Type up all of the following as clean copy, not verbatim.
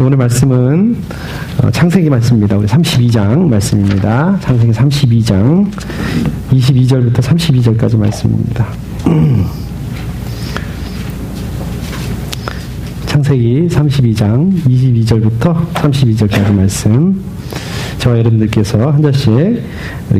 오늘 말씀은 창세기 말씀입니다. 우리 32장 말씀입니다. 창세기 32장 22절부터 32절까지 말씀입니다. 창세기 32장 22절부터 32절까지 말씀, 저와 여러분들께서 한 절씩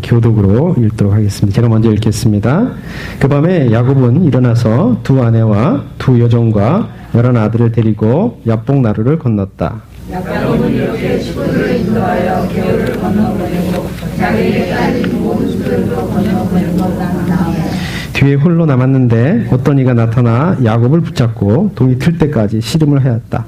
교독으로 읽도록 하겠습니다. 제가 먼저 읽겠습니다. 그 밤에 야곱은 일어나서 두 아내와 두 여종과 11 아들을 데리고 야복 나루를 건넜다. 야곱은 이렇게 식구들을 인도하여 겨울을 건너보내고 자기에게 딸린 모든 수들도 건너보낸 것한 다음에 뒤에 홀로 남았는데 어떤 이가 나타나 야곱을 붙잡고 동이 틀 때까지 씨름을 하였다.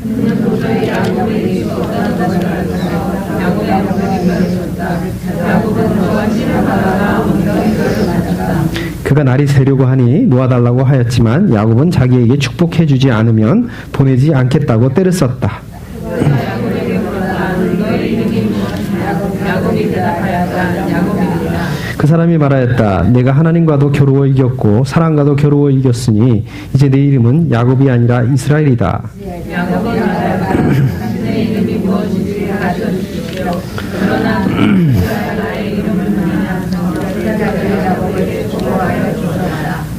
그는 도저히 야곱이 이길 수 없다는 것을 알고서 야곱의 엉덩이에 뼈를 쳤다. 야곱은 저간지를 받아가 엉덩이 뼈를 맞았다. 그가 날이 새려고 하니 놓아달라고 하였지만 야곱은 자기에게 축복해주지 않으면 보내지 않겠다고 때를 썼다. 야곱에게 물었다. 너의 이름이 무엇이냐? 야곱이 대답하였다. 야곱이니라. 그 사람이 말하였다. 내가 하나님과도 겨루어 이겼고 사람과도 겨루어 이겼으니 이제 내 이름은 야곱이 아니라 이스라엘이다. 야곱이 말하였다. 당신의 이름이 무엇인지 가르쳐주십시오. 그러나 나의 이름을 말하면 야곱에게 축복하여 주소서.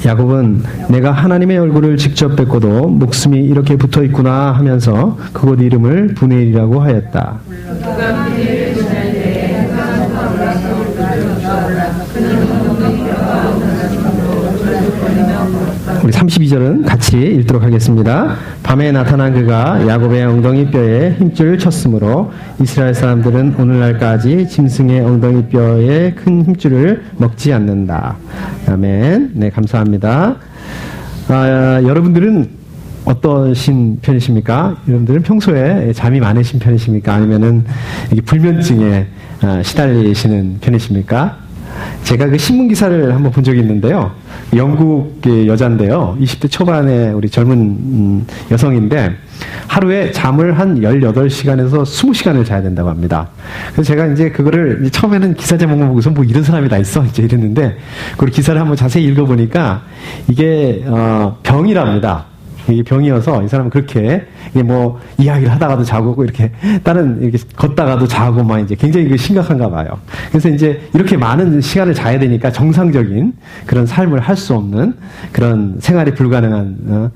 야곱은 내가 하나님의 얼굴을 직접 뵙고도 목숨이 이렇게 붙어 있구나 하면서 그곳 이름을 브네일이라고 하였다. 그가 브네일을 지날 때에 해가 올라서 우리 32절은 같이 읽도록 하겠습니다. 밤에 나타난 그가 야곱의 엉덩이 뼈에 힘줄을 쳤으므로 이스라엘 사람들은 오늘날까지 짐승의 엉덩이 뼈에 큰 힘줄을 먹지 않는다. 아멘. 네, 감사합니다. 여러분들은 어떠신 편이십니까? 여러분들은 평소에 잠이 많으신 편이십니까? 아니면은 불면증에 시달리시는 편이십니까? 제가 그 신문 기사를 한번 본 적이 있는데요. 영국의 여자인데요. 20대 초반의 우리 젊은 여성인데 하루에 잠을 한 18시간에서 20시간을 자야 된다고 합니다. 그래서 제가 이제 그거를 처음에는 기사 제목을 보고서 뭐 이런 사람이 다 있어? 이제 이랬는데 그걸 기사를 한번 자세히 읽어보니까 이게 병이랍니다. 이게 병이어서 이 사람은 그렇게 이게 뭐 이야기를 하다가도 자고 이렇게 다른 이렇게 걷다가도 자고 막 이제 굉장히 심각한가 봐요. 그래서 이제 이렇게 많은 시간을 자야 되니까 정상적인 그런 삶을 할 수 없는 그런 생활이 불가능한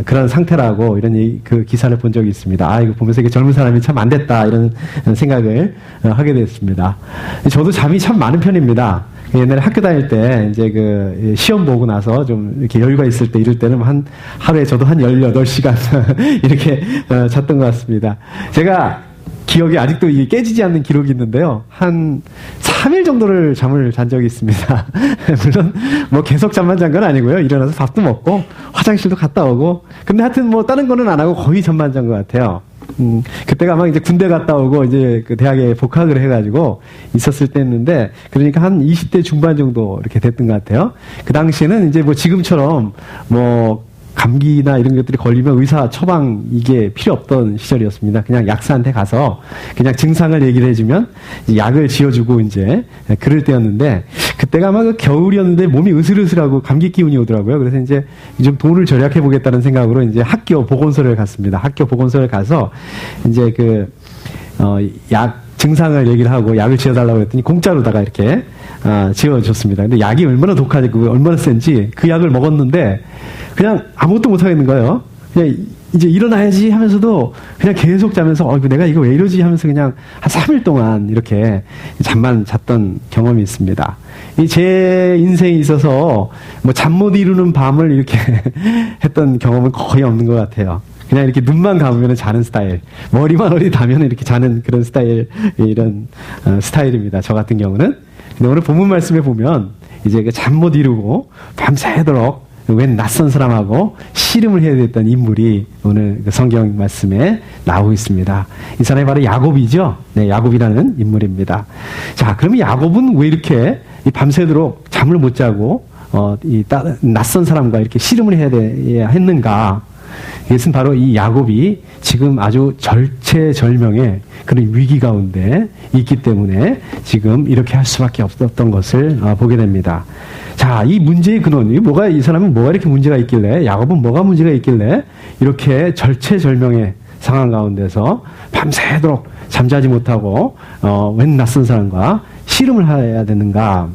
그런 상태라고 이런 그 기사를 본 적이 있습니다. 아, 이거 보면서 이게 젊은 사람이 참 안 됐다 이런 생각을 하게 됐습니다. 저도 잠이 참 많은 편입니다. 옛날에 학교 다닐 때 이제 그 시험 보고 나서 좀 이렇게 여유가 있을 때 이럴 때는 하루에 저도 한 18시간 이렇게 잤던 것 같습니다. 제가 기억이 아직도 이게 깨지지 않는 기록이 있는데요. 한 3일 정도를 잠을 잔 적이 있습니다. 물론 뭐 계속 잠만 잔 건 아니고요. 일어나서 밥도 먹고 화장실도 갔다 오고 근데 하여튼 뭐 다른 거는 안 하고 거의 잠만 잔 것 같아요. 그때가 아마 이제 군대 갔다 오고 이제 그 대학에 복학을 해가지고 있었을 때였는데 그러니까 한 20대 중반 정도 이렇게 됐던 것 같아요. 그 당시에는 이제 뭐 지금처럼 뭐 감기나 이런 것들이 걸리면 의사 처방 이게 필요 없던 시절이었습니다. 그냥 약사한테 가서 그냥 증상을 얘기를 해주면 약을 지어주고 이제 그럴 때였는데 그때가 아마 그 겨울이었는데 몸이 으슬으슬하고 감기 기운이 오더라고요. 그래서 이제 좀 돈을 절약해 보겠다는 생각으로 이제 학교 보건소를 갔습니다. 학교 보건소를 가서 이제 약 증상을 얘기를 하고 약을 지어달라고 했더니 공짜로다가 이렇게 지어줬습니다. 근데 약이 얼마나 독하지, 얼마나 센지 그 약을 먹었는데 그냥 아무것도 못 하겠는 거예요. 그냥 이제 일어나야지 하면서도 그냥 계속 자면서 내가 이거 왜 이러지 하면서 그냥 한 3일 동안 이렇게 잠만 잤던 경험이 있습니다. 제 인생에 있어서 뭐 잠 못 이루는 밤을 이렇게 했던 경험은 거의 없는 것 같아요. 그냥 이렇게 눈만 감으면 자는 스타일, 머리만 어디 닿으면 이렇게 자는 그런 스타일, 이런 스타일입니다. 저 같은 경우는. 근데 오늘 본문 말씀에 보면 이제 잠 못 이루고 밤새도록 웬 낯선 사람하고 씨름을 해야 됐던 인물이 오늘 성경 말씀에 나오고 있습니다. 이 사람이 바로 야곱이죠. 네, 야곱이라는 인물입니다. 자, 그러면 야곱은 왜 이렇게 밤새도록 잠을 못 자고 낯선 사람과 이렇게 씨름을 해야 했는가? 이것은 바로 이 야곱이 지금 아주 절체절명의 그런 위기 가운데 있기 때문에 지금 이렇게 할 수밖에 없었던 것을 보게 됩니다. 자, 이 문제의 근원, 이 사람은 뭐가 이렇게 문제가 있길래, 야곱은 뭐가 문제가 있길래 이렇게 절체절명의 상황 가운데서 밤새도록 잠자지 못하고 웬 낯선 사람과 씨름을 해야 되는가?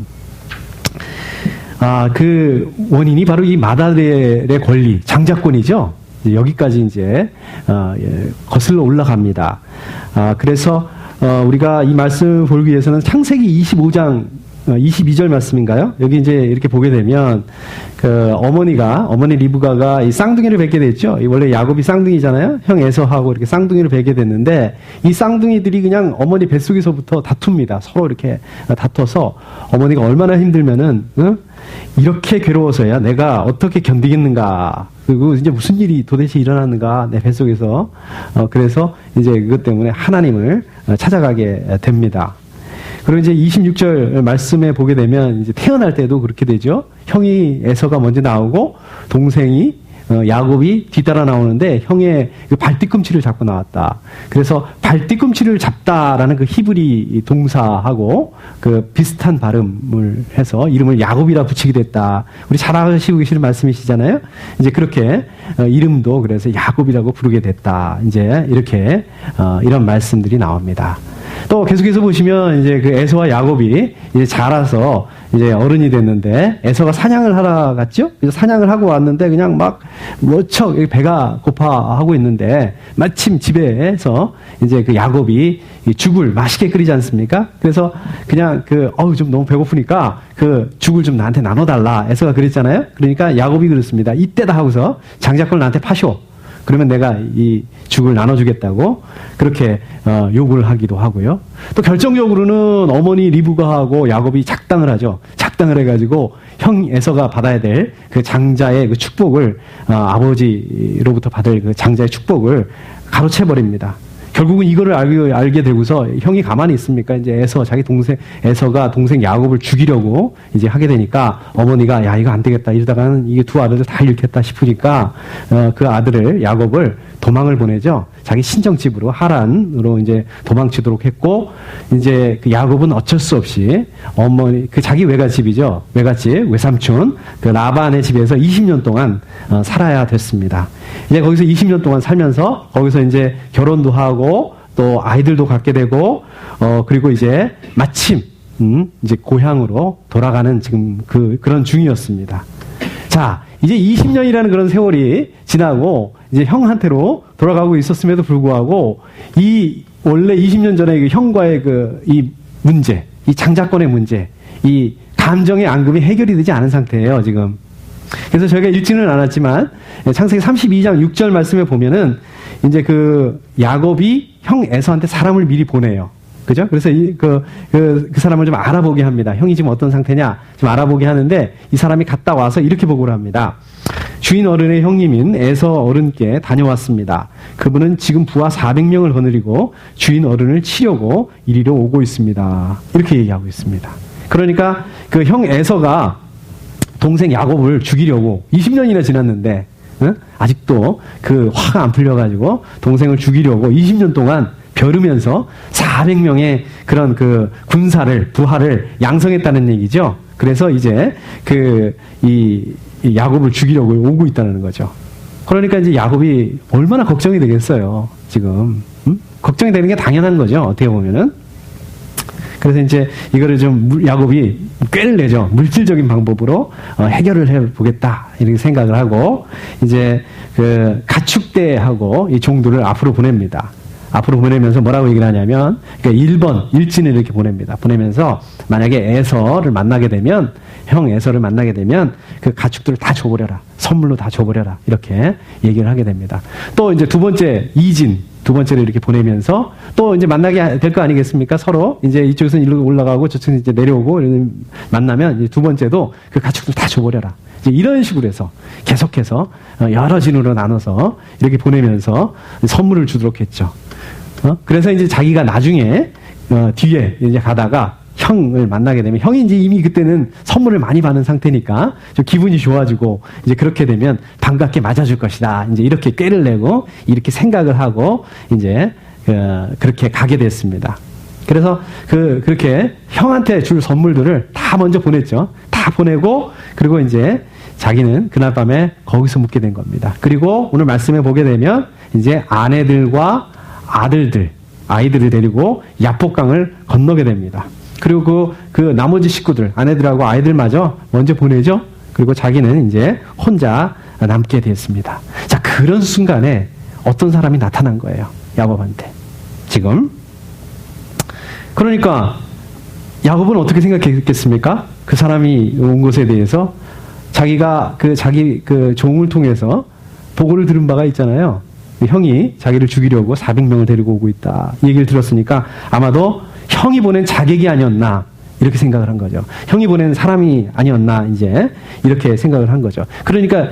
그 원인이 바로 이 마다렐의 권리, 장자권이죠. 여기까지 이제 거슬러 올라갑니다. 그래서 우리가 이 말씀을 보기 위해서는 창세기 25장 22절 말씀인가요? 여기 이제 이렇게 보게 되면 어머니 리브가가 이 쌍둥이를 뵙게 됐죠. 원래 야곱이 쌍둥이잖아요. 형 에서하고 이렇게 쌍둥이를 뵙게 됐는데 이 쌍둥이들이 그냥 어머니 뱃속에서부터 다툽니다. 서로 이렇게 다퉈서 어머니가 얼마나 힘들면은 이렇게 괴로워서야 내가 어떻게 견디겠는가. 그리고 이제 무슨 일이 도대체 일어났는가 내 뱃속에서 그래서 이제 그것 때문에 하나님을 찾아가게 됩니다. 그리고 이제 26절 말씀에 보게 되면 이제 태어날 때도 그렇게 되죠. 형이 에서가 먼저 나오고 동생이 야곱이 뒤따라 나오는데 형의 그 발뒤꿈치를 잡고 나왔다. 그래서 발뒤꿈치를 잡다라는 그 히브리 동사하고 그 비슷한 발음을 해서 이름을 야곱이라 붙이게 됐다. 우리 잘 아시고 계시는 말씀이시잖아요. 이제 그렇게 이름도 그래서 야곱이라고 부르게 됐다. 이제 이렇게 이런 말씀들이 나옵니다. 또 계속해서 보시면 이제 그 에서와 야곱이 이제 자라서 이제 어른이 됐는데 에서가 사냥을 하러 갔죠? 그래서 사냥을 하고 왔는데 그냥 막 무척 배가 고파하고 있는데 마침 집에서 이제 그 야곱이 죽을 맛있게 끓이지 않습니까? 그래서 그냥 좀 너무 배고프니까 그 죽을 좀 나한테 나눠달라. 에서가 그랬잖아요? 그러니까 야곱이 그랬습니다. 이때다 하고서 장자권을 나한테 파쇼. 그러면 내가 이 죽을 나눠주겠다고 그렇게 요구를 하기도 하고요. 또 결정적으로는 어머니 리브가하고 야곱이 작당을 하죠. 작당을 해가지고 형 에서가 받아야 될 그 장자의 그 축복을 아버지로부터 받을 그 장자의 축복을 가로채 버립니다. 결국은 이거를 알게 되고서 형이 가만히 있습니까? 이제 자기 동생 에서가 동생 야곱을 죽이려고 이제 하게 되니까 어머니가 야 이거 안 되겠다 이러다가는 이게 두 아들을 다 잃겠다 싶으니까 그 아들을 야곱을 도망을 보내죠. 자기 친정집으로 하란으로 이제 도망치도록 했고 이제 그 야곱은 어쩔 수 없이 어머니 자기 외갓집이죠. 외갓집 외삼촌 그 라반의 집에서 20년 동안 살아야 됐습니다. 이제 거기서 20년 동안 살면서 거기서 이제 결혼도 하고 또 아이들도 갖게 되고 그리고 이제 마침 이제 고향으로 돌아가는 지금 그런 중이었습니다. 자, 이제 20년이라는 그런 세월이 지나고 이제 형한테로 돌아가고 있었음에도 불구하고 이 원래 20년 전에 그 형과의 이 문제, 이 장자권의 문제, 이 감정의 앙금이 해결이 되지 않은 상태예요, 지금. 그래서 저희가 읽지는 않았지만 창세기 32장 6절 말씀에 보면은 이제 그 야곱이 형 에서한테 사람을 미리 보내요. 그죠? 그래서 그 사람을 좀 알아보게 합니다. 형이 지금 어떤 상태냐 좀 알아보게 하는데 이 사람이 갔다 와서 이렇게 보고를 합니다. 주인 어른의 형님인 에서 어른께 다녀왔습니다. 그분은 지금 부하 400명을 거느리고 주인 어른을 치려고 이리로 오고 있습니다. 이렇게 얘기하고 있습니다. 그러니까 그 형 에서가 동생 야곱을 죽이려고 20년이나 지났는데 아직도 그 화가 안 풀려가지고 동생을 죽이려고 20년 동안 벼르면서 400명의 그런 그 부하를 양성했다는 얘기죠. 그래서 이제 이 야곱을 죽이려고 오고 있다는 거죠. 그러니까 이제 야곱이 얼마나 걱정이 되겠어요. 지금 걱정이 되는 게 당연한 거죠. 어떻게 보면은. 그래서 이제 이거를 좀 야곱이 꾀를 내죠. 물질적인 방법으로 해결을 해보겠다 이렇게 생각을 하고 이제 그 가축대하고 이 종들을 앞으로 보냅니다. 앞으로 보내면서 뭐라고 얘기를 하냐면 그러니까 1번 일진을 이렇게 보냅니다. 보내면서 만약에 에서를 만나게 되면 형 에서를 만나게 되면 그 가축들을 다 줘버려라. 선물로 다 줘버려라. 이렇게 얘기를 하게 됩니다. 또 이제 두 번째 두 번째를 이렇게 보내면서 또 이제 만나게 될 거 아니겠습니까? 서로 이제 이쪽에서는 일로 올라가고 저쪽에서 이제 내려오고 만나면 이제 두 번째도 그 가축들 다 줘버려라. 이제 이런 식으로 해서 계속해서 여러 진으로 나눠서 이렇게 보내면서 선물을 주도록 했죠. 그래서 이제 자기가 나중에 뒤에 이제 가다가 형을 만나게 되면 형이 이제 이미 그때는 선물을 많이 받은 상태니까 좀 기분이 좋아지고 이제 그렇게 되면 반갑게 맞아줄 것이다. 이제 이렇게 꾀를 내고 이렇게 생각을 하고 이제 그렇게 가게 됐습니다. 그래서 그렇게 형한테 줄 선물들을 다 먼저 보냈죠. 다 보내고 그리고 이제 자기는 그날 밤에 거기서 묵게 된 겁니다. 그리고 오늘 말씀에 보게 되면 이제 아내들과 아이들을 데리고 야복강을 건너게 됩니다. 그리고 그 나머지 식구들, 아내들하고 아이들마저 먼저 보내죠. 그리고 자기는 이제 혼자 남게 됐습니다. 자, 그런 순간에 어떤 사람이 나타난 거예요. 야곱한테. 지금. 그러니까 야곱은 어떻게 생각했겠습니까? 그 사람이 온 것에 대해서 자기가 자기 종을 통해서 보고를 들은 바가 있잖아요. 형이 자기를 죽이려고 400명을 데리고 오고 있다. 이 얘기를 들었으니까 아마도 형이 보낸 자객이 아니었나 이렇게 생각을 한 거죠. 형이 보낸 사람이 아니었나 이제 이렇게 생각을 한 거죠. 그러니까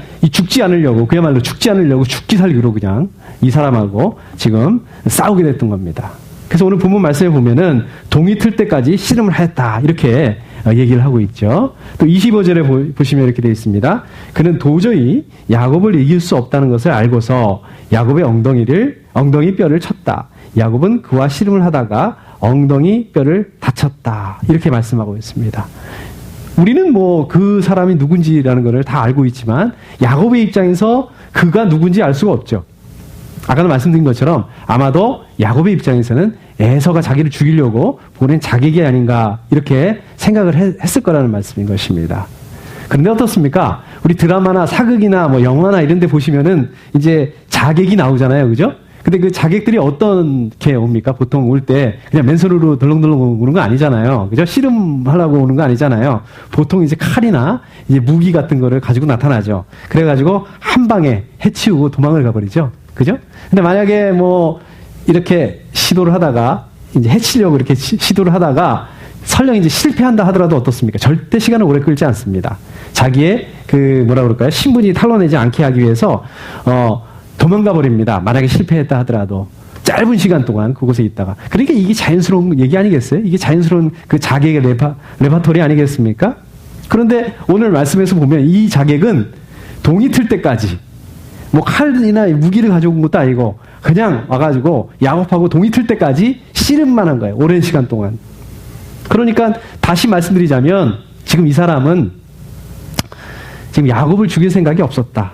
그야말로 죽지 않으려고 죽기 살기로 그냥 이 사람하고 지금 싸우게 됐던 겁니다. 그래서 오늘 본문 말씀에 보면은 동이 틀 때까지 씨름을 하였다 이렇게 얘기를 하고 있죠. 또 25절에 보시면 이렇게 되어 있습니다. 그는 도저히 야곱을 이길 수 없다는 것을 알고서 야곱의 엉덩이 뼈를 쳤다. 야곱은 그와 씨름을 하다가 엉덩이 뼈를 다쳤다. 이렇게 말씀하고 있습니다. 우리는 뭐 그 사람이 누군지라는 것을 다 알고 있지만 야곱의 입장에서 그가 누군지 알 수가 없죠. 아까도 말씀드린 것처럼 아마도 야곱의 입장에서는 에서가 자기를 죽이려고 보낸 자객이 아닌가 이렇게 생각을 했을 거라는 말씀인 것입니다. 그런데 어떻습니까? 우리 드라마나 사극이나 뭐 영화나 이런 데 보시면은 이제 자객이 나오잖아요. 그죠? 근데 그 자객들이 어떻게 옵니까? 보통 올 때 그냥 맨손으로 덜렁덜렁 오는 거 아니잖아요. 그죠? 씨름하려고 오는 거 아니잖아요. 보통 이제 칼이나 이제 무기 같은 거를 가지고 나타나죠. 그래가지고 한 방에 해치우고 도망을 가버리죠. 그죠? 근데 만약에 뭐 이렇게 시도를 하다가 이제 해치려고 이렇게 시도를 하다가 설령 이제 실패한다 하더라도 어떻습니까? 절대 시간을 오래 끌지 않습니다. 자기의 신분이 탄로내지 않게 하기 위해서 도망가 버립니다. 만약에 실패했다 하더라도 짧은 시간 동안 그곳에 있다가. 그러니까 이게 자연스러운 얘기 아니겠어요? 이게 자연스러운 그 자객의 레파토리 아니겠습니까? 그런데 오늘 말씀에서 보면 이 자객은 동이 틀 때까지 뭐 칼이나 무기를 가져온 것도 아니고 그냥 와가지고 야곱하고 동이 틀 때까지 씨름만 한 거예요. 오랜 시간 동안. 그러니까 다시 말씀드리자면 지금 이 사람은 지금 야곱을 죽일 생각이 없었다.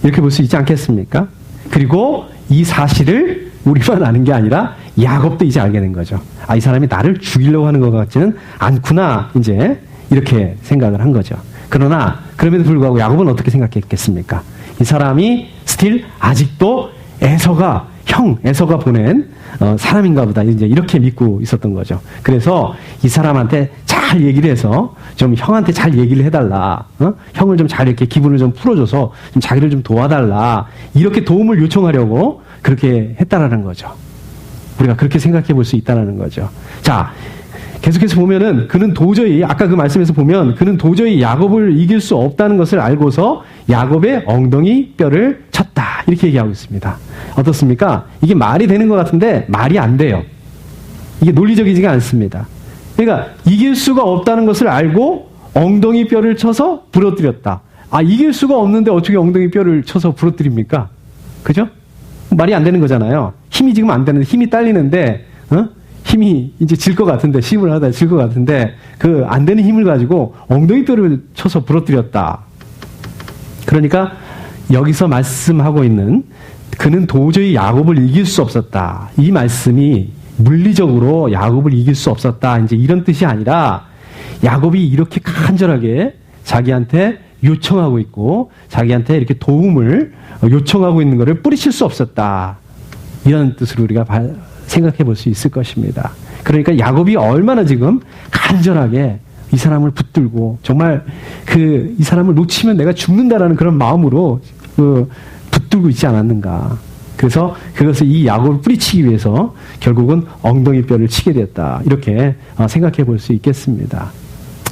이렇게 볼 수 있지 않겠습니까? 그리고 이 사실을 우리만 아는 게 아니라 야곱도 이제 알게 된 거죠. 아, 이 사람이 나를 죽이려고 하는 것 같지는 않구나. 이제 이렇게 생각을 한 거죠. 그러나 그럼에도 불구하고 야곱은 어떻게 생각했겠습니까? 이 사람이 스틸 아직도 에서가 보낸 사람인가 보다 이제 이렇게 믿고 있었던 거죠. 그래서 이 사람한테 잘 얘기를 해서 좀 형한테 잘 얘기를 해달라. 형을 좀 잘 이렇게 기분을 좀 풀어줘서 좀 자기를 좀 도와달라. 이렇게 도움을 요청하려고 그렇게 했다라는 거죠. 우리가 그렇게 생각해 볼 수 있다라는 거죠. 자, 계속해서 보면은 그는 도저히 아까 그 말씀에서 보면 그는 도저히 야곱을 이길 수 없다는 것을 알고서 야곱의 엉덩이 뼈를 쳤다. 이렇게 얘기하고 있습니다. 어떻습니까? 이게 말이 되는 것 같은데 말이 안 돼요. 이게 논리적이지가 않습니다. 그러니까 이길 수가 없다는 것을 알고 엉덩이 뼈를 쳐서 부러뜨렸다. 아, 이길 수가 없는데 어떻게 엉덩이 뼈를 쳐서 부러뜨립니까? 그죠? 말이 안 되는 거잖아요. 힘이 지금 안 되는데 힘이 딸리는데 힘이 이제 질 것 같은데 시험을 하다 질 것 같은데 그 안 되는 힘을 가지고 엉덩이 뼈를 쳐서 부러뜨렸다. 그러니까 여기서 말씀하고 있는 그는 도저히 야곱을 이길 수 없었다. 이 말씀이 물리적으로 야곱을 이길 수 없었다. 이제 이런 뜻이 아니라 야곱이 이렇게 간절하게 자기한테 요청하고 있고 자기한테 이렇게 도움을 요청하고 있는 것을 뿌리칠 수 없었다. 이런 뜻으로 우리가 생각해 볼 수 있을 것입니다. 그러니까 야곱이 얼마나 지금 간절하게 이 사람을 붙들고 정말 이 사람을 놓치면 내가 죽는다라는 그런 마음으로 붙들고 있지 않았는가. 그래서 그것을 이 야곱을 뿌리치기 위해서 결국은 엉덩이 뼈를 치게 됐다. 이렇게 생각해 볼 수 있겠습니다.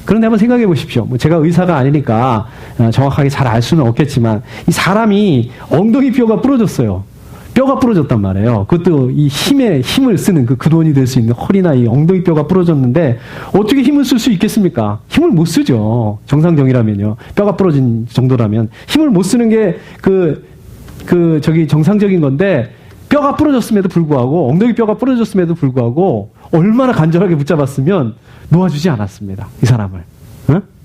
그런데 한번 생각해 보십시오. 뭐 제가 의사가 아니니까 정확하게 잘 알 수는 없겠지만 이 사람이 엉덩이 뼈가 부러졌어요. 뼈가 부러졌단 말이에요. 그것도 이 힘을 쓰는 그 근원이 될 수 있는 허리나 이 엉덩이 뼈가 부러졌는데 어떻게 힘을 쓸 수 있겠습니까? 힘을 못 쓰죠. 정상적이라면요. 뼈가 부러진 정도라면 힘을 못 쓰는 게 정상적인 건데 뼈가 부러졌음에도 불구하고 엉덩이 뼈가 부러졌음에도 불구하고 얼마나 간절하게 붙잡았으면 놓아주지 않았습니다. 이 사람을.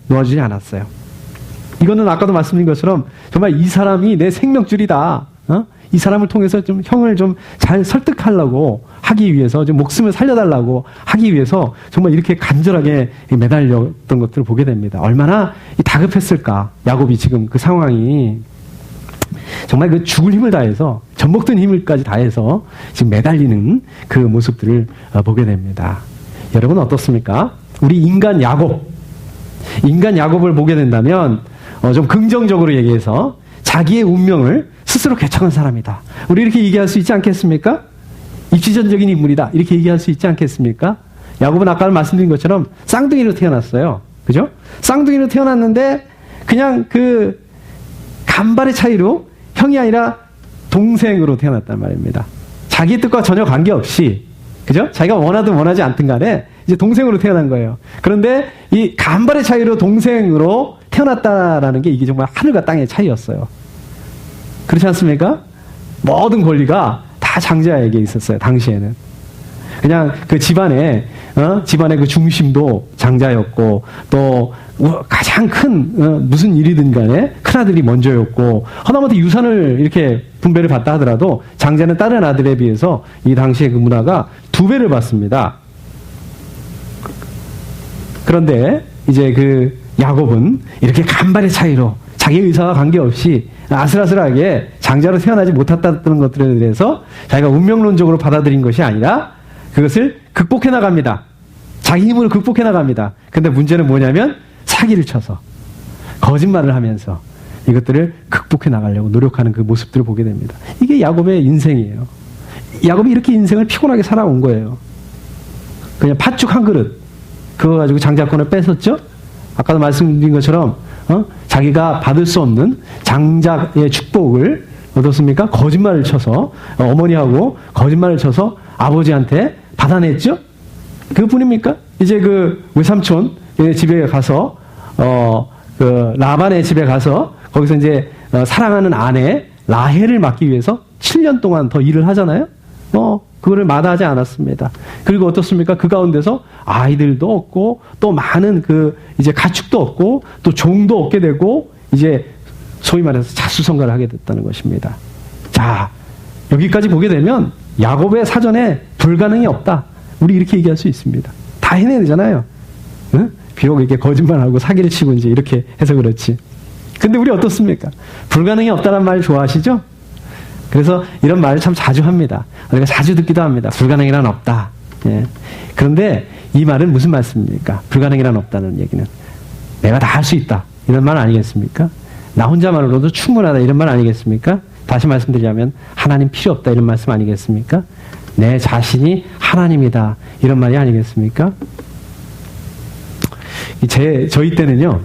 놓아주지 않았어요. 이거는 아까도 말씀드린 것처럼 정말 이 사람이 내 생명줄이다. 이 사람을 통해서 좀 형을 좀 잘 설득하려고 하기 위해서 좀 목숨을 살려달라고 하기 위해서 정말 이렇게 간절하게 매달렸던 것들을 보게 됩니다. 얼마나 다급했을까. 야곱이 지금 그 상황이 정말 그 죽을 힘을 다해서 전복된 힘을까지 다해서 지금 매달리는 그 모습들을 보게 됩니다. 여러분 어떻습니까? 우리 인간 야곱을 보게 된다면 좀 긍정적으로 얘기해서 자기의 운명을 스스로 개척한 사람이다. 우리 이렇게 얘기할 수 있지 않겠습니까? 입지전적인 인물이다. 이렇게 얘기할 수 있지 않겠습니까? 야곱은 아까 말씀드린 것처럼 쌍둥이로 태어났어요. 그죠? 쌍둥이로 태어났는데 그냥 그 간발의 차이로 형이 아니라 동생으로 태어났단 말입니다. 자기 뜻과 전혀 관계없이, 그죠? 자기가 원하든 원하지 않든 간에 이제 동생으로 태어난 거예요. 그런데 이 간발의 차이로 동생으로 태어났다라는 게 이게 정말 하늘과 땅의 차이였어요. 그렇지 않습니까? 모든 권리가 다 장자에게 있었어요. 당시에는. 그냥 그 집안의 그 중심도 장자였고, 또 가장 큰 무슨 일이든 간에 큰아들이 먼저였고, 하다못해 유산을 이렇게 분배를 받다 하더라도 장자는 다른 아들에 비해서 이 당시의 그 문화가 2배를 받습니다. 그런데 이제 그 야곱은 이렇게 간발의 차이로 자기 의사와 관계없이 아슬아슬하게 장자로 태어나지 못했다는 것들에 대해서 자기가 운명론적으로 받아들인 것이 아니라 그것을 극복해 나갑니다. 자기 힘으로 극복해 나갑니다. 근데 문제는 뭐냐면 사기를 쳐서 거짓말을 하면서 이것들을 극복해 나가려고 노력하는 그 모습들을 보게 됩니다. 이게 야곱의 인생이에요. 야곱이 이렇게 인생을 피곤하게 살아온 거예요. 그냥 팥죽 한 그릇 그거 가지고 장자권을 뺏었죠. 아까도 말씀드린 것처럼 자기가 받을 수 없는 장자의 축복을 어떻습니까? 거짓말을 쳐서 어머니하고 거짓말을 쳐서 아버지한테 받아냈죠. 그뿐입니까? 이제 그 외삼촌 집에 가서 그 라반의 집에 가서 거기서 이제 사랑하는 아내 라헬을 맡기 위해서 7년 동안 더 일을 하잖아요. 그거를 마다하지 않았습니다. 그리고 어떻습니까? 그 가운데서 아이들도 얻고 또 많은 그 이제 가축도 얻고 또 종도 얻게 되고 이제 소위 말해서 자수성가를 하게 됐다는 것입니다. 자, 여기까지 보게 되면 야곱의 사전에 불가능이 없다. 우리 이렇게 얘기할 수 있습니다. 다 해내야 되잖아요. 응? 비록 이렇게 거짓말하고 사기를 치고 이제 이렇게 해서 그렇지. 근데 우리 어떻습니까? 불가능이 없다는 말 좋아하시죠? 그래서 이런 말을 참 자주 합니다. 우리가 자주 듣기도 합니다. 불가능이란 없다. 예. 그런데 이 말은 무슨 말씀입니까? 불가능이란 없다는 얘기는 내가 다 할 수 있다. 이런 말 아니겠습니까? 나 혼자만으로도 충분하다. 이런 말 아니겠습니까? 다시 말씀드리자면 하나님 필요 없다. 이런 말씀 아니겠습니까? 내 자신이 하나님이다. 이런 말이 아니겠습니까? 저희 때는요.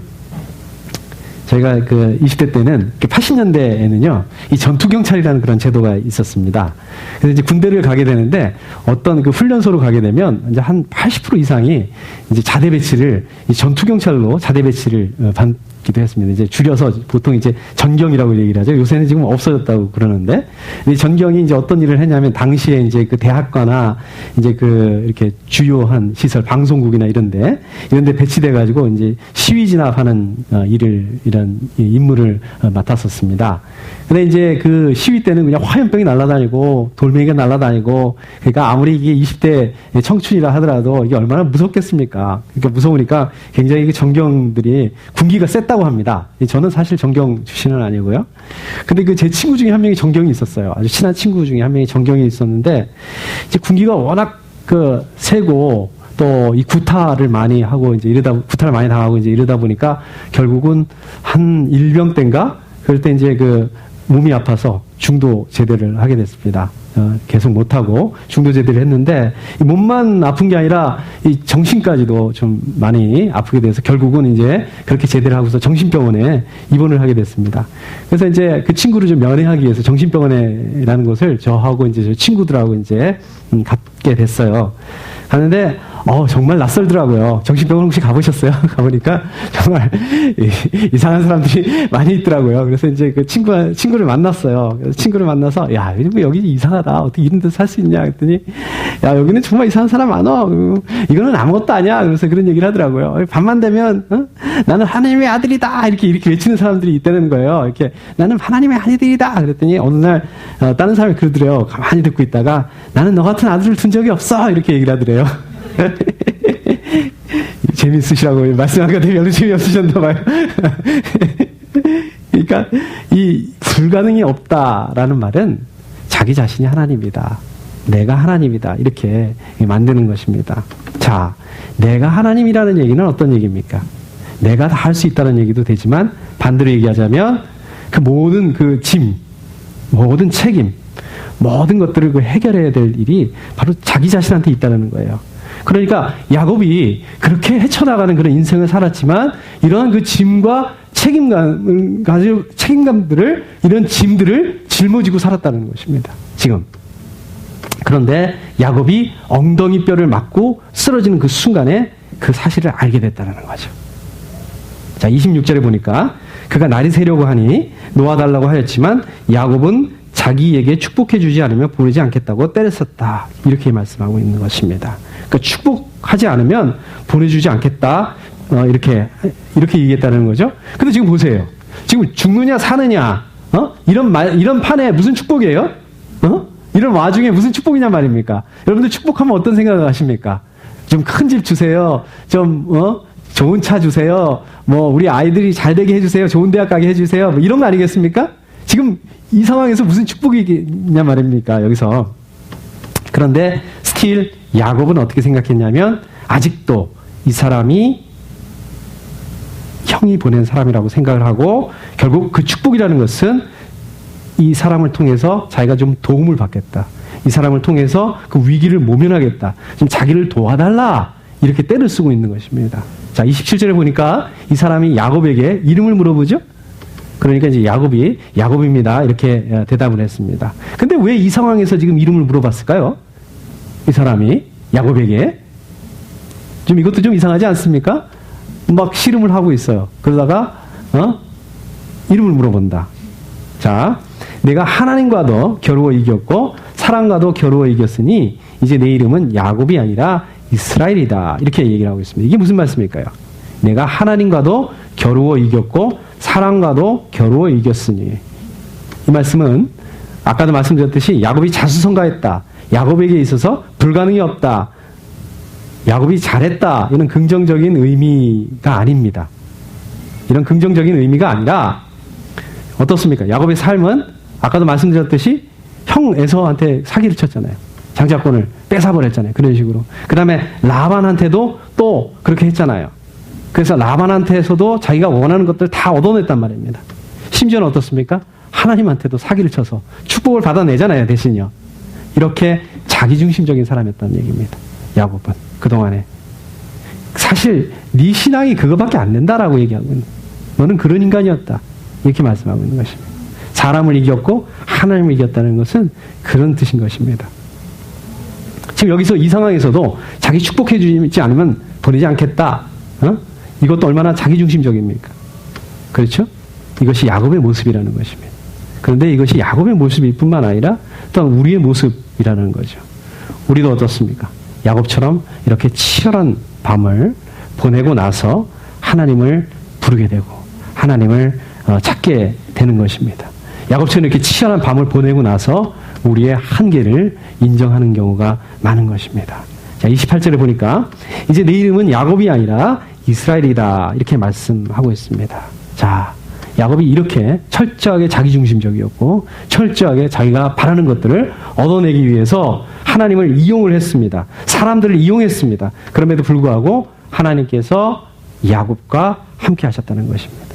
저희가 그 20대 때는 80년대에는요, 이 전투경찰이라는 그런 제도가 있었습니다. 그래서 이제 군대를 가게 되는데 어떤 그 훈련소로 가게 되면 이제 한 80% 이상이 이제 자대 배치를 이 전투경찰로 자대 배치를 받기도 했습니다. 이제 줄여서 보통 이제 전경이라고 얘기를 하죠. 요새는 지금 없어졌다고 그러는데, 이 전경이 이제 어떤 일을 했냐면 당시에 이제 그 대학가나 이제 그 이렇게 주요한 시설, 방송국이나 이런데 배치돼 가지고 이제 시위 진압하는 이런 임무를 맡았었습니다. 근데 이제 그 시위 때는 그냥 화염병이 날아다니고 돌멩이가 날아다니고, 그러니까 아무리 이게 20대 청춘이라 하더라도 이게 얼마나 무섭겠습니까? 그러니까 무서우니까 굉장히 그 전경들이 군기가 셌다고 합니다. 저는 사실 전경 출신은 아니고요. 근데 그 제 친구 중에 한 명이 전경이 있었어요. 아주 친한 친구 중에 한 명이 전경이 있었는데, 이제 군기가 워낙 그 세고 또 이 구타를 많이 하고 이제 구타를 많이 당하고 이제 이러다 보니까 결국은 한 일병 때인가 그럴 때 이제 그 몸이 아파서 중도 제대를 하게 됐습니다. 계속 못하고 중도 제대를 했는데 이 몸만 아픈 게 아니라 이 정신까지도 좀 많이 아프게 돼서 결국은 이제 그렇게 제대를 하고서 정신병원에 입원을 하게 됐습니다. 그래서 이제 그 친구를 좀 면회하기 위해서 정신병원에라는 곳을 저하고 이제 저 친구들하고 이제 갔게 됐어요. 가는데 정말 낯설더라고요. 정신병원 혹시 가보셨어요? 가보니까 정말 이상한 사람들이 많이 있더라고요. 그래서 이제 그 친구를 만났어요. 그래서 친구를 만나서, 야, 여기 이상하다. 어떻게 이런 데서 살 수 있냐? 그랬더니, 야, 여기는 정말 이상한 사람 많아. 이거는 아무것도 아니야. 그래서 그런 얘기를 하더라고요. 밤만 되면, 나는 하나님의 아들이다. 이렇게 외치는 사람들이 있다는 거예요. 이렇게, 나는 하나님의 아들이다. 그랬더니, 어느 날, 다른 사람이 그러더래요. 가만히 듣고 있다가, 나는 너 같은 아들을 둔 적이 없어. 이렇게 얘기를 하더래요. 재미있으시라고 말씀하니까 별로 재미없으셨나 봐요. 그러니까 이 불가능이 없다라는 말은 자기 자신이 하나님이다. 내가 하나님이다. 이렇게 만드는 것입니다. 자, 내가 하나님이라는 얘기는 어떤 얘기입니까? 내가 다 할 수 있다는 얘기도 되지만 반대로 얘기하자면 그 모든 그 짐, 모든 책임, 모든 것들을 그 해결해야 될 일이 바로 자기 자신한테 있다는 거예요. 그러니까 야곱이 그렇게 헤쳐나가는 그런 인생을 살았지만 이러한 그 짐과 책임감들을 이런 짐들을 짊어지고 살았다는 것입니다. 지금. 그런데 야곱이 엉덩이 뼈를 맞고 쓰러지는 그 순간에 그 사실을 알게 됐다는 거죠. 자, 26절에 보니까 그가 날이 새려고 하니 놓아달라고 하였지만 야곱은 자기에게 축복해 주지 않으면 보내지 않겠다고 때렸었다. 이렇게 말씀하고 있는 것입니다. 그러니까 축복하지 않으면 보내주지 않겠다. 이렇게 얘기했다는 거죠. 근데 지금 보세요. 지금 죽느냐 사느냐, 이런 판에 무슨 축복이에요? 이런 와중에 무슨 축복이냐 말입니까? 여러분들 축복하면 어떤 생각을 하십니까? 좀 큰 집 주세요. 좀 좋은 차 주세요. 우리 아이들이 잘 되게 해주세요. 좋은 대학 가게 해주세요. 이런 거 아니겠습니까? 지금 이 상황에서 무슨 축복이냐 말입니까? 여기서. 그런데 스틸 야곱은 어떻게 생각했냐면 아직도 이 사람이 형이 보낸 사람이라고 생각을 하고 결국 그 축복이라는 것은 이 사람을 통해서 자기가 좀 도움을 받겠다. 이 사람을 통해서 그 위기를 모면하겠다. 좀 자기를 도와달라. 이렇게 때를 쓰고 있는 것입니다. 자, 27절에 보니까 이 사람이 야곱에게 이름을 물어보죠? 그러니까 이제 야곱입니다. 이렇게 대답을 했습니다. 근데 왜 이 상황에서 지금 이름을 물어봤을까요? 이 사람이 야곱에게. 좀 이것도 좀 이상하지 않습니까? 막 씨름을 하고 있어요. 그러다가, 이름을 물어본다. 자, 내가 하나님과도 겨루어 이겼고, 사람과도 겨루어 이겼으니, 이제 내 이름은 야곱이 아니라 이스라엘이다. 이렇게 얘기를 하고 있습니다. 이게 무슨 말씀일까요? 내가 하나님과도 겨루어 이겼고, 사람과도 겨루어 이겼으니. 이 말씀은 아까도 말씀드렸듯이 야곱이 자수성가했다. 야곱에게 있어서 불가능이 없다. 야곱이 잘했다. 이런 긍정적인 의미가 아닙니다. 이런 긍정적인 의미가 아니라 어떻습니까? 야곱의 삶은 아까도 말씀드렸듯이 형 에서한테 사기를 쳤잖아요. 장자권을 뺏어버렸잖아요. 그런 식으로. 그 다음에 라반한테도 또 그렇게 했잖아요. 그래서 라반한테서도 자기가 원하는 것들 다 얻어냈단 말입니다. 심지어는 어떻습니까? 하나님한테도 사기를 쳐서 축복을 받아내잖아요. 대신요. 이렇게 자기중심적인 사람이었다는 얘기입니다. 야곱은 그동안에. 사실 네 신앙이 그거밖에 안 된다라고 얘기하고 있는. 너는 그런 인간이었다. 이렇게 말씀하고 있는 것입니다. 사람을 이겼고 하나님을 이겼다는 것은 그런 뜻인 것입니다. 지금 여기서 이 상황에서도 자기 축복해 주지 않으면 보내지 않겠다. 이것도 얼마나 자기중심적입니까? 그렇죠? 이것이 야곱의 모습이라는 것입니다. 그런데 이것이 야곱의 모습일 뿐만 아니라 또한 우리의 모습이라는 거죠. 우리도 어떻습니까? 야곱처럼 이렇게 치열한 밤을 보내고 나서 하나님을 부르게 되고 하나님을 찾게 되는 것입니다. 야곱처럼 이렇게 치열한 밤을 보내고 나서 우리의 한계를 인정하는 경우가 많은 것입니다. 자, 28절에 보니까 이제 내 이름은 야곱이 아니라 이스라엘이다. 이렇게 말씀하고 있습니다. 자, 야곱이 이렇게 철저하게 자기중심적이었고 철저하게 자기가 바라는 것들을 얻어내기 위해서 하나님을 이용을 했습니다. 사람들을 이용했습니다. 그럼에도 불구하고 하나님께서 야곱과 함께 하셨다는 것입니다.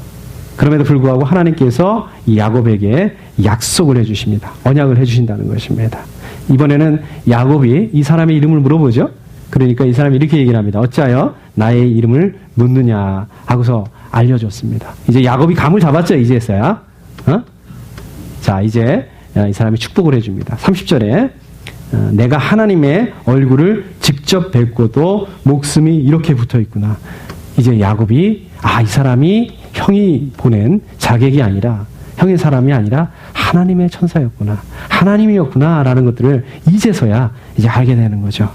그럼에도 불구하고 하나님께서 이 야곱에게 약속을 해주십니다. 언약을 해주신다는 것입니다. 이번에는 야곱이 이 사람의 이름을 물어보죠. 그러니까 이 사람이 이렇게 얘기를 합니다. 어찌하여 나의 이름을 묻느냐 하고서 알려줬습니다. 이제 야곱이 감을 잡았죠. 이제서야. 자, 이제 이 사람이 축복을 해줍니다. 30절에 내가 하나님의 얼굴을 직접 뵙고도 목숨이 이렇게 붙어 있구나. 이제 야곱이 이 사람이 형이 보낸 자객이 아니라 형의 사람이 아니라 하나님의 천사였구나. 하나님이었구나 라는 것들을 이제서야 이제 알게 되는 거죠.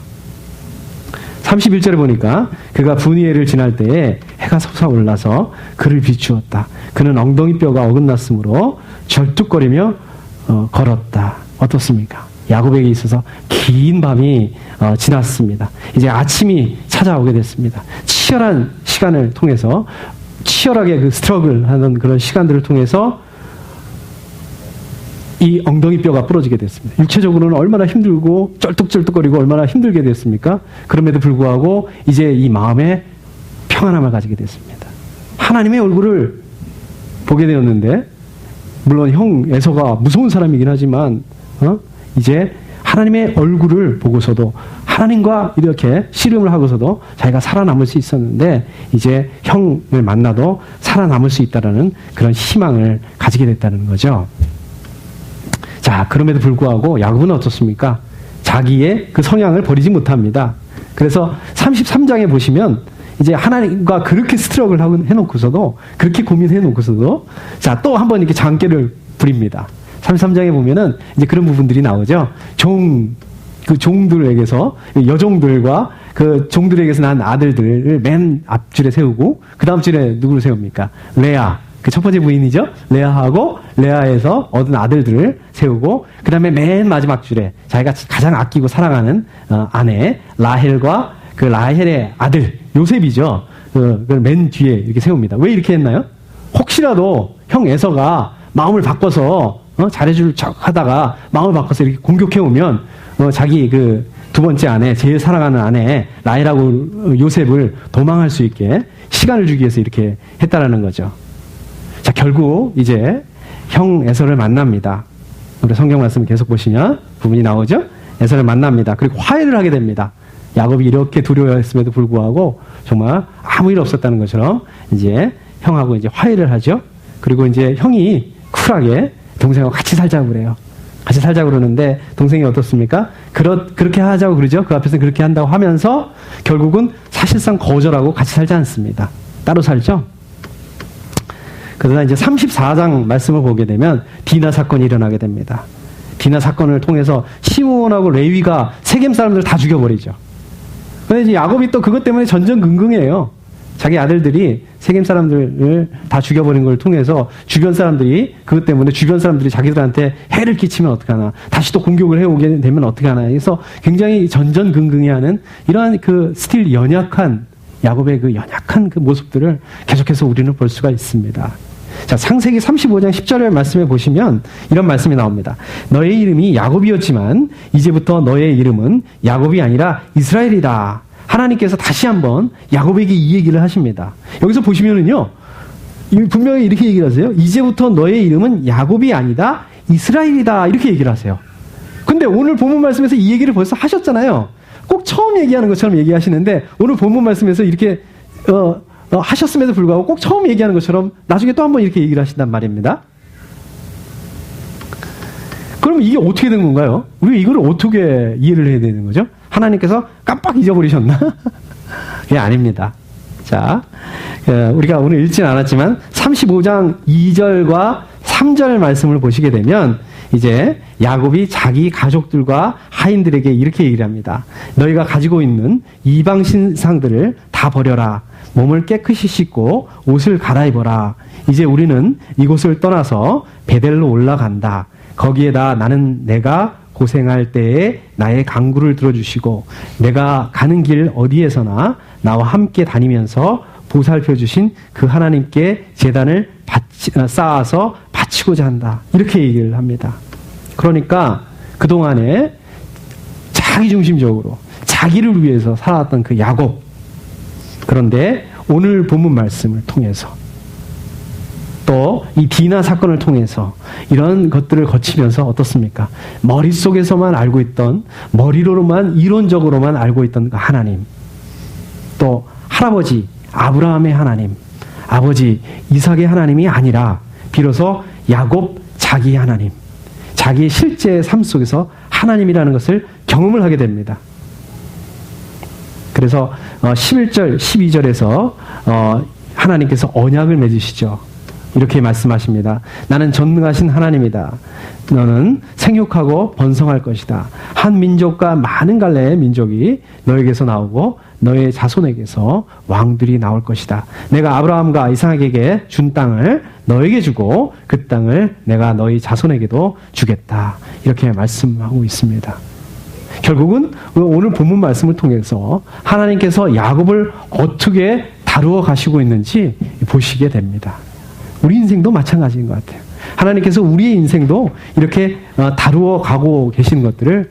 31절에 보니까 그가 분이엘을 지날 때에 해가 솟아올라서 그를 비추었다. 그는 엉덩이 뼈가 어긋났으므로 절뚝거리며 걸었다. 어떻습니까? 야곱에게 있어서 긴 밤이 지났습니다. 이제 아침이 찾아오게 됐습니다. 치열한 시간을 통해서 치열하게 그 스트러글 하는 그런 시간들을 통해서 이 엉덩이 뼈가 부러지게 됐습니다. 육체적으로는 얼마나 힘들고 쩔뚝쩔뚝거리고 얼마나 힘들게 됐습니까? 그럼에도 불구하고 이제 이 마음에 평안함을 가지게 됐습니다. 하나님의 얼굴을 보게 되었는데, 물론 형 에서가 무서운 사람이긴 하지만 이제 하나님의 얼굴을 보고서도 하나님과 이렇게 씨름을 하고서도 자기가 살아남을 수 있었는데, 이제 형을 만나도 살아남을 수 있다라는 그런 희망을 가지게 됐다는 거죠. 자, 그럼에도 불구하고 야곱은 어떻습니까? 자기의 그 성향을 버리지 못합니다. 그래서 33장에 보시면 이제 하나님과 그렇게 스트럭을 해놓고서도, 그렇게 고민해놓고서도, 자, 또 한 번 이렇게 장깨를 부립니다. 33장에 보면은 이제 그런 부분들이 나오죠. 그 종들에게서, 여종들과 그 종들에게서 난 아들들을 맨 앞줄에 세우고, 그 다음 줄에 누구를 세웁니까? 레아. 그 첫 번째 부인이죠. 레아하고 레아에서 얻은 아들들을 세우고, 그 다음에 맨 마지막 줄에 자기가 가장 아끼고 사랑하는 아내 라헬과 그 라헬의 아들 요셉이죠. 그걸 맨 뒤에 이렇게 세웁니다. 왜 이렇게 했나요? 혹시라도 형 에서가 마음을 바꿔서 잘해줄 척 하다가 마음을 바꿔서 이렇게 공격해오면 자기 그 두 번째 아내, 제일 사랑하는 아내 라헬하고 요셉을 도망할 수 있게 시간을 주기 위해서 이렇게 했다라는 거죠. 자, 결국 이제 형 에서를 만납니다. 우리 성경 말씀 계속 보시면 부분이 나오죠. 에서를 만납니다. 그리고 화해를 하게 됩니다. 야곱이 이렇게 두려워했음에도 불구하고 정말 아무 일 없었다는 것처럼 이제 형하고 이제 화해를 하죠. 그리고 이제 형이 쿨하게 동생하고 같이 살자고 그래요. 같이 살자고 그러는데 동생이 어떻습니까? 그렇게 하자고 그러죠. 그 앞에서 그렇게 한다고 하면서 결국은 사실상 거절하고 같이 살지 않습니다. 따로 살죠. 그러나 이제 34장 말씀을 보게 되면 디나 사건이 일어나게 됩니다. 디나 사건을 통해서 시므온하고 레위가 세겜 사람들을 다 죽여버리죠. 그런데 이제 야곱이 또 그것 때문에 전전긍긍해요. 자기 아들들이 세겜 사람들을 다 죽여버린 걸 통해서 주변 사람들이 그것 때문에 주변 사람들이 자기들한테 해를 끼치면 어떡하나, 다시 또 공격을 해오게 되면 어떡하나, 그래서 굉장히 전전긍긍해하는 이러한 그 스틸 연약한 야곱의 그 연약한 그 모습들을 계속해서 우리는 볼 수가 있습니다. 자, 창세기 35장 10절의 말씀에 보시면 이런 말씀이 나옵니다. 너의 이름이 야곱이었지만 이제부터 너의 이름은 야곱이 아니라 이스라엘이다. 하나님께서 다시 한번 야곱에게 이 얘기를 하십니다. 여기서 보시면은요, 분명히 이렇게 얘기를 하세요. 이제부터 너의 이름은 야곱이 아니다 이스라엘이다. 이렇게 얘기를 하세요. 근데 오늘 본문 말씀에서 이 얘기를 벌써 하셨잖아요. 꼭 처음 얘기하는 것처럼 얘기하시는데 오늘 본문 말씀에서 이렇게 하셨음에도 불구하고 꼭 처음 얘기하는 것처럼 나중에 또 한번 이렇게 얘기를 하신단 말입니다. 그럼 이게 어떻게 된 건가요? 우리 이걸 어떻게 이해를 해야 되는 거죠? 하나님께서 깜빡 잊어버리셨나? 그게 아닙니다. 자, 우리가 오늘 읽지는 않았지만 35장 2절과 3절 말씀을 보시게 되면 이제 야곱이 자기 가족들과 하인들에게 이렇게 얘기를 합니다. 너희가 가지고 있는 이방 신상들을 다 버려라. 몸을 깨끗이 씻고 옷을 갈아입어라. 이제 우리는 이곳을 떠나서 베델로 올라간다. 거기에다 나는 내가 고생할 때에 나의 간구를 들어주시고 내가 가는 길 어디에서나 나와 함께 다니면서 보살펴 주신 그 하나님께 제단을 쌓아서 바치고자 한다. 이렇게 얘기를 합니다. 그러니까 그동안에 자기중심적으로 자기를 위해서 살아왔던 그 야곱, 그런데 오늘 본문 말씀을 통해서 또 이 디나 사건을 통해서 이런 것들을 거치면서 어떻습니까? 머릿속에서만 알고 있던, 머리로만 이론적으로만 알고 있던 그 하나님, 또 할아버지 아브라함의 하나님, 아버지 이삭의 하나님이 아니라 비로소 야곱 자기의 하나님, 자기의 실제 삶 속에서 하나님이라는 것을 경험을 하게 됩니다. 그래서 11절, 12절에서 하나님께서 언약을 맺으시죠. 이렇게 말씀하십니다. 나는 전능하신 하나님이다. 너는 생육하고 번성할 것이다. 한 민족과 많은 갈래의 민족이 너에게서 나오고 너의 자손에게서 왕들이 나올 것이다. 내가 아브라함과 이삭에게 준 땅을 너에게 주고 그 땅을 내가 너희 자손에게도 주겠다. 이렇게 말씀하고 있습니다. 결국은 오늘 본문 말씀을 통해서 하나님께서 야곱을 어떻게 다루어 가시고 있는지 보시게 됩니다. 우리 인생도 마찬가지인 것 같아요. 하나님께서 우리의 인생도 이렇게 다루어 가고 계신 것들을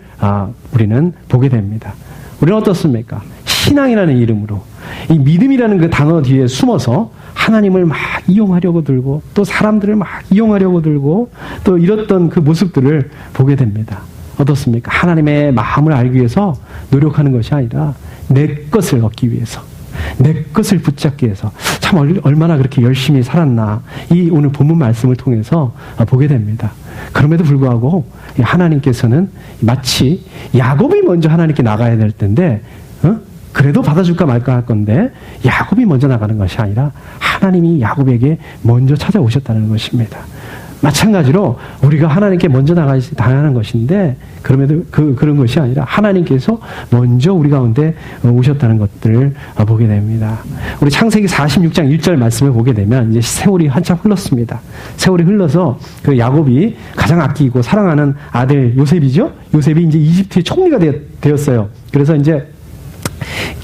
우리는 보게 됩니다. 우리는 어떻습니까? 신앙이라는 이름으로 이 믿음이라는 그 단어 뒤에 숨어서 하나님을 막 이용하려고 들고 또 사람들을 막 이용하려고 들고 또 이랬던 그 모습들을 보게 됩니다. 어떻습니까? 하나님의 마음을 알기 위해서 노력하는 것이 아니라 내 것을 얻기 위해서 내 것을 붙잡기 위해서 참 얼마나 그렇게 열심히 살았나 이 오늘 본문 말씀을 통해서 보게 됩니다. 그럼에도 불구하고 하나님께서는 마치 야곱이 먼저 하나님께 나가야 될 텐데 그래도 받아줄까 말까 할 건데 야곱이 먼저 나가는 것이 아니라 하나님이 야곱에게 먼저 찾아오셨다는 것입니다. 마찬가지로 우리가 하나님께 먼저 나가는 것인데 그럼에도 그런 것이 아니라 하나님께서 먼저 우리 가운데 오셨다는 것들을 보게 됩니다. 우리 창세기 46장 1절 말씀을 보게 되면 이제 세월이 한참 흘렀습니다. 세월이 흘러서 그 야곱이 가장 아끼고 사랑하는 아들 요셉이죠. 요셉이 이제 이집트의 총리가 되었어요. 그래서 이제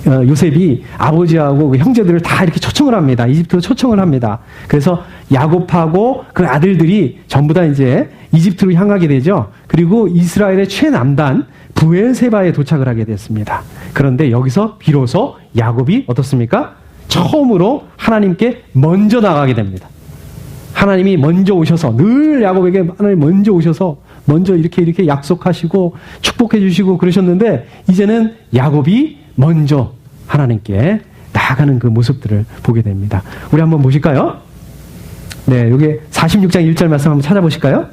요셉이 아버지하고 그 형제들을 다 이렇게 초청을 합니다. 이집트로 초청을 합니다. 그래서 야곱하고 그 아들들이 전부 다 이제 이집트로 향하게 되죠. 그리고 이스라엘의 최남단 브엘세바에 도착을 하게 됐습니다. 그런데 여기서 비로소 야곱이 어떻습니까? 처음으로 하나님께 먼저 나가게 됩니다. 하나님이 먼저 오셔서 늘 야곱에게 하나님 먼저 오셔서 먼저 이렇게 약속하시고 축복해 주시고 그러셨는데 이제는 야곱이 먼저 하나님께 나아가는 그 모습들을 보게 됩니다. 우리 한번 보실까요? 네, 여기 46장 1절 말씀 한번 찾아보실까요?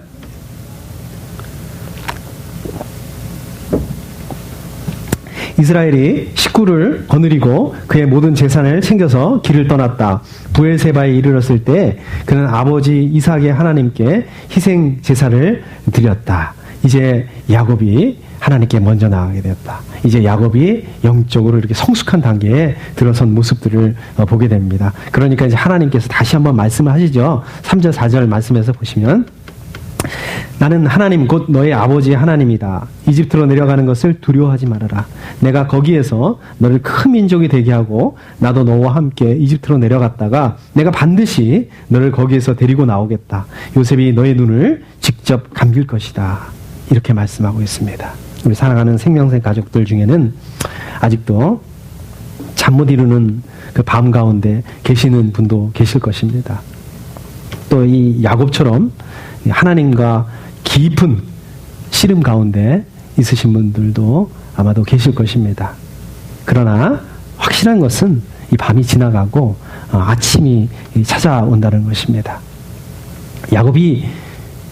이스라엘이 식구를 거느리고 그의 모든 재산을 챙겨서 길을 떠났다. 브엘세바에 이르렀을 때 그는 아버지 이삭의 하나님께 희생 제사를 드렸다. 이제 야곱이 하나님께 먼저 나가게 되었다. 이제 야곱이 영적으로 이렇게 성숙한 단계에 들어선 모습들을 보게 됩니다. 그러니까 이제 하나님께서 다시 한번 말씀을 하시죠. 3절, 4절 말씀에서 보시면 나는 하나님 곧 너의 아버지의 하나님이다. 이집트로 내려가는 것을 두려워하지 말아라. 내가 거기에서 너를 큰 민족이 되게 하고 나도 너와 함께 이집트로 내려갔다가 내가 반드시 너를 거기에서 데리고 나오겠다. 요셉이 너의 눈을 직접 감길 것이다. 이렇게 말씀하고 있습니다. 우리 사랑하는 생명생 가족들 중에는 아직도 잠 못 이루는 그 밤 가운데 계시는 분도 계실 것입니다. 또 이 야곱처럼 하나님과 깊은 씨름 가운데 있으신 분들도 아마도 계실 것입니다. 그러나 확실한 것은 이 밤이 지나가고 아침이 찾아온다는 것입니다. 야곱이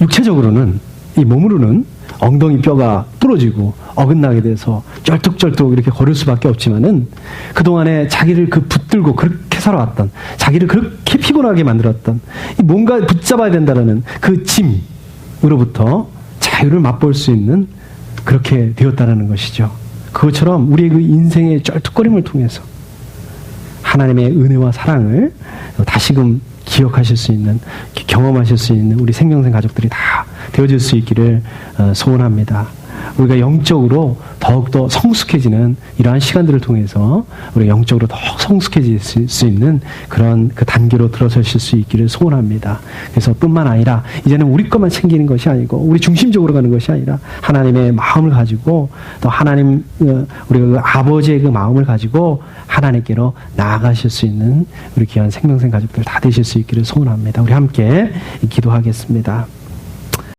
육체적으로는 이 몸으로는 엉덩이 뼈가 부러지고 어긋나게 돼서 쩔뚝쩔뚝 이렇게 걸을 수밖에 없지만은 그동안에 자기를 붙들고 그렇게 살아왔던 자기를 그렇게 피곤하게 만들었던 뭔가 붙잡아야 된다라는 그 짐으로부터 자유를 맛볼 수 있는 그렇게 되었다는 것이죠. 그것처럼 우리의 그 인생의 쩔뚝거림을 통해서 하나님의 은혜와 사랑을 다시금 기억하실 수 있는, 경험하실 수 있는 우리 생명생 가족들이 다 되어질 수 있기를 소원합니다. 우리가 영적으로 더욱더 성숙해지는 이러한 시간들을 통해서 우리가 영적으로 더 성숙해질 수 있는 그런 그 단계로 들어서실 수 있기를 소원합니다. 그래서 뿐만 아니라 이제는 우리 것만 챙기는 것이 아니고 우리 중심적으로 가는 것이 아니라 하나님의 마음을 가지고 또 하나님 우리가 그 아버지의 그 마음을 가지고 하나님께로 나아가실 수 있는 우리 귀한 생명생 가족들 다 되실 수 있기를 소원합니다. 우리 함께 기도하겠습니다.